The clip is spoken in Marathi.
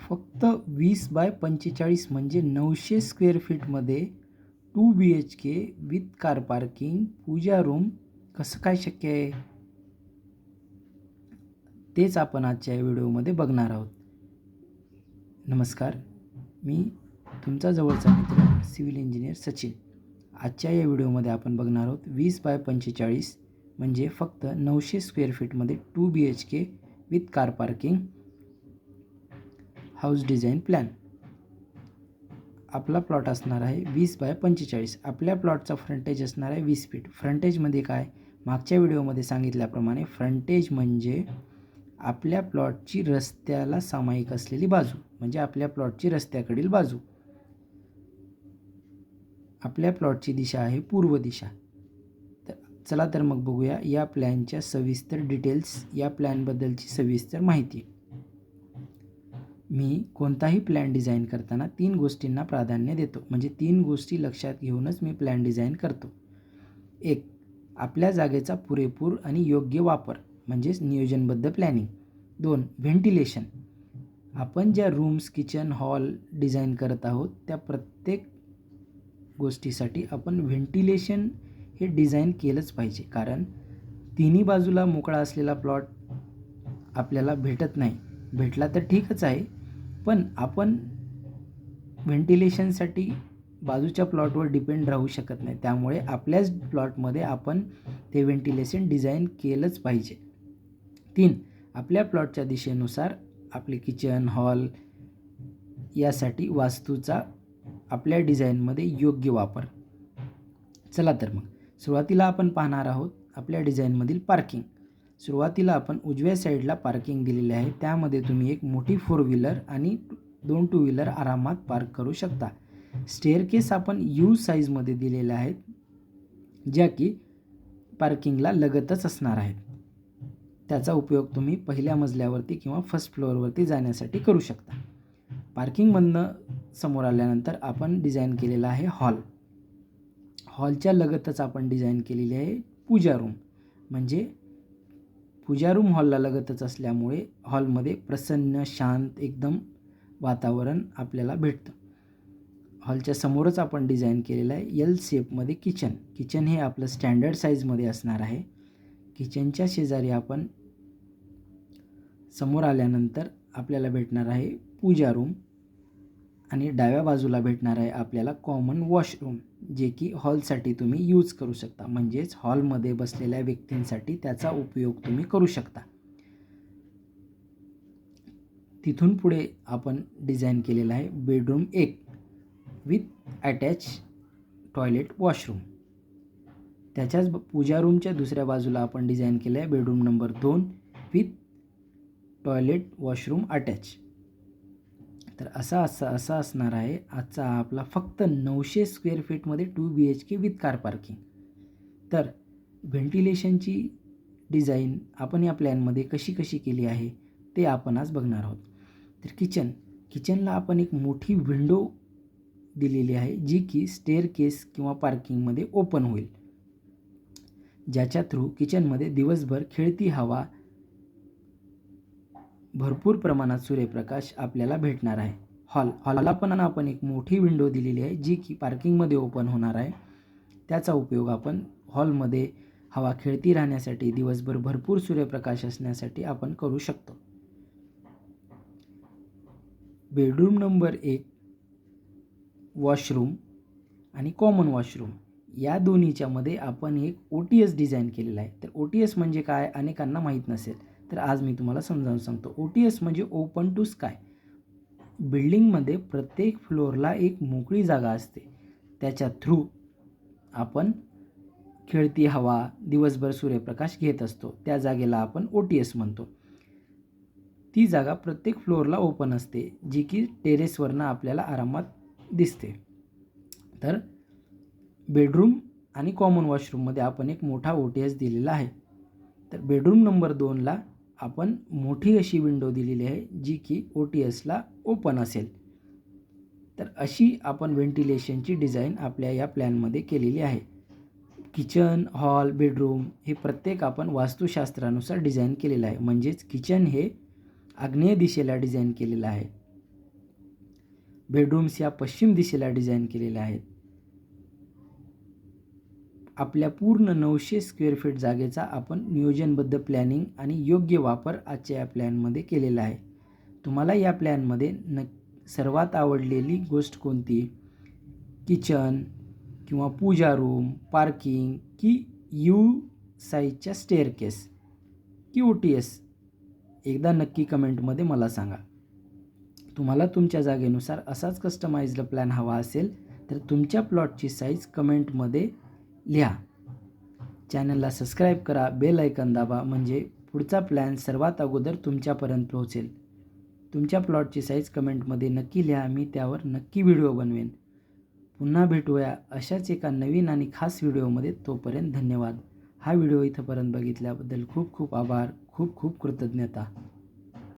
फक्त 20x45 म्हणजे 900 स्क्वेअर फीटमध्ये 2 BHK with car parking, puja room कसं काय शक्य आहे? तेच आपण आजच्या व्हिडिओमध्ये बघणार आहोत. नमस्कार, मी तुमचा जवळचा मित्र सिव्हिल इंजिनियर सचिन. आजच्या या व्हिडिओमध्ये आपण बघणार आहोत 20x45 म्हणजे फक्त 900 स्क्वेअर फीटमध्ये 2 BHK with car parking house design plan. आपला प्लॉट असणार आहे 20x45. आपल्या प्लॉटचा फ्रंटेज असणार आहे 20 फीट. फ्रंटेजमध्ये काय, मागच्या व्हिडिओमध्ये सांगितल्याप्रमाणे फ्रंटेज म्हणजे आपल्या प्लॉटची रस्त्याला सामायिक असलेली बाजू, म्हणजे आपल्या प्लॉटची रस्त्याकडील बाजू. आपल्या प्लॉटची दिशा आहे पूर्व दिशा. चला तर मग बघूया या प्लॅनच्या सविस्तर डिटेल्स, या प्लॅनबद्दलची सविस्तर माहिती. मी कोणताही प्लॅन डिझाईन करताना 3 गोष्टींना प्राधान्य देतो, म्हणजे 3 गोष्टी लक्षात घेऊनच मी प्लॅन डिझाईन करतो. 1. आपल्या जागेचा पुरेपूर आणि योग्य वापर, म्हणजेच नियोजनबद्ध प्लॅनिंग. 2. व्हेंटिलेशन. आपण ज्या रूम्स, किचन, हॉल डिझाईन करत आहोत त्या प्रत्येक गोष्टीसाठी आपण व्हेंटिलेशन हे डिझाईन केलंच पाहिजे, कारण तिन्ही बाजूला मोकळा असलेला प्लॉट आपल्याला भेटत नाही. भेटला तर ठीकच आहे, पण आपण व्हेंटिलेशनसाठी बाजूच्या प्लॉटवर डिपेंड राहू शकत नाही. त्यामुळे आपल्याच प्लॉटमध्ये आपण ते व्हेंटिलेशन डिझाईन केलंच पाहिजे. 3. आपल्या प्लॉटच्या दिशेनुसार आपले किचन, हॉल यासाठी वास्तूचा आपल्या डिझाईनमध्ये योग्य वापर. चला तर मग सुरुवातीला आपण पाहणार आहोत आपल्या डिझाईनमधील पार्किंग. सुरुवातीला आपण उजव्या साईडला पार्किंग दिलेले आहे. त्यामध्ये तुम्ही एक मोठी 4 व्हीलर आणि 2 टू व्हीलर आरामात पार्क करू शकता. स्टेअरकेस आपण यू साईजमध्ये दिलेल्या आहेत, ज्या की पार्किंगला लगतच असणार आहेत. त्याचा उपयोग तुम्ही पहिल्या मजल्यावरती किंवा फर्स्ट फ्लोअरवरती जाण्यासाठी करू शकता. पार्किंगमधनं समोर आल्यानंतर आपण डिझाईन केलेला आहे हॉल. हॉलच्या लगतच आपण डिझाईन केलेली आहे पूजा रूम. म्हणजे पूजा रूम हॉलला लगतच असल्यामुळे हॉलमध्ये प्रसन्न, शांत एकदम वातावरण आपल्याला भेटतं. हॉलच्या समोरच आपण डिझाईन केलेलं आहे एल शेपमध्ये किचन. किचन हे आपलं स्टँडर्ड साईजमध्ये असणार आहे. किचनच्या शेजारी आपण समोर आल्यानंतर आपल्याला भेटणार आहे पूजा रूम आणि डाव्या बाजूला भेटणार आहे आपल्याला कॉमन वॉशरूम, जे की हॉलसाठी तुम्ही यूज करू शकता. म्हणजेच हॉलमध्ये बसलेल्या व्यक्तींसाठी त्याचा उपयोग तुम्ही करू शकता. तिथून पुढे आपण डिझाईन केलेला आहे bedroom 1 with attach toilet washroom. त्याच्याच पूजा रूमच्या दुसऱ्या बाजूला आपण डिझाईन केलं आहे bedroom number 2 with toilet washroom attach. तर असा असणार आहे आजचा आपला फक्त 900 स्क्वेअर फीटमध्ये 2 BHK विथ कार पार्किंग. तर व्हेंटिलेशनची डिझाईन आपण या प्लॅनमध्ये कशी केली आहे ते आपण आज बघणार आहोत. तर किचनला आपण एक मोठी विंडो दिलेली आहे, जी की स्टेअरकेस किंवा पार्किंगमध्ये ओपन होईल, ज्याच्या थ्रू किचनमध्ये दिवसभर खेळती हवा, भरपूर प्रमाणात सूर्यप्रकाश आपल्याला भेटणार आहे. हॉलला पण आपण एक मोठी विंडो दिलेली आहे, जी की पार्किंगमध्ये ओपन होणार आहे. त्याचा उपयोग आपण हॉलमध्ये हवा खेळती राहण्यासाठी, दिवसभर भरपूर सूर्यप्रकाश असण्यासाठी आपण करू शकतो. बेडरूम नंबर 1 वॉशरूम आणि कॉमन वॉशरूम या दोन्हीच्या मध्ये आपण एक OTS डिझाईन केलेला आहे. तर OTS म्हणजे काय अनेकांना माहीत नसेल, तर आज मी तुम्हाला समजावून सांगतो. OTS म्हणजे ओपन टू स्काय. बिल्डिंगमध्ये प्रत्येक फ्लोअरला एक मोकळी जागा असते, त्याच्या थ्रू आपण खेळती हवा, दिवसभर सूर्यप्रकाश घेत असतो. त्या जागेला आपण OTS म्हणतो. ती जागा प्रत्येक फ्लोअरला ओपन असते, जी की टेरेसवरनं आपल्याला आरामात दिसते. तर बेडरूम आणि कॉमन वॉशरूममध्ये आपण एक मोठा OTS दिलेला आहे. तर बेडरूम नंबर 2ला आपण मोठी अशी विंडो दिलेली आहे, जी की OTSला ओपन असेल. तर अशी आपण व्हेंटिलेशनची डिझाईन आपल्या या प्लॅनमध्ये केलेली आहे. किचन, हॉल, बेडरूम हे प्रत्येक आपण वास्तुशास्त्रानुसार डिझाईन केलेलं आहे. म्हणजेच किचन हे आग्नेय दिशेला डिझाईन केलेलं आहे. बेडरूम्स या पश्चिम दिशेला डिझाईन केलेल्या आहेत. आपल्या पूर्ण 900 स्क्वेअर फीट जागेचा आपण नियोजनबद्ध प्लॅनिंग आणि योग्य वापर आजच्या या प्लॅनमध्ये केलेला आहे. तुम्हाला या प्लॅनमध्ये सर्वात आवडलेली गोष्ट कोणती? किचन किंवा पूजा रूम, पार्किंग की यू साईजच्या स्टेअरकेस की OTS? एकदा नक्की कमेंटमध्ये मला सांगा. तुम्हाला तुमच्या जागेनुसार असाच कस्टमाइज्ड प्लॅन हवा असेल तर तुमच्या प्लॉटची साईज कमेंटमध्ये लिहा. चॅनलला सबस्क्राईब करा, बेल आयकॉन दाबा, म्हणजे पुढचा प्लॅन सर्वात अगोदर तुमच्यापर्यंत पोहोचेल. तुमच्या प्लॉटची साईज कमेंटमध्ये नक्की लिहा, मी त्यावर नक्की व्हिडिओ बनवेन. पुन्हा भेटूया अशाच एका नवीन आणि खास व्हिडिओमध्ये. तोपर्यंत धन्यवाद. हा व्हिडिओ इथंपर्यंत बघितल्याबद्दल खूप खूप आभार, खूप खूप कृतज्ञता.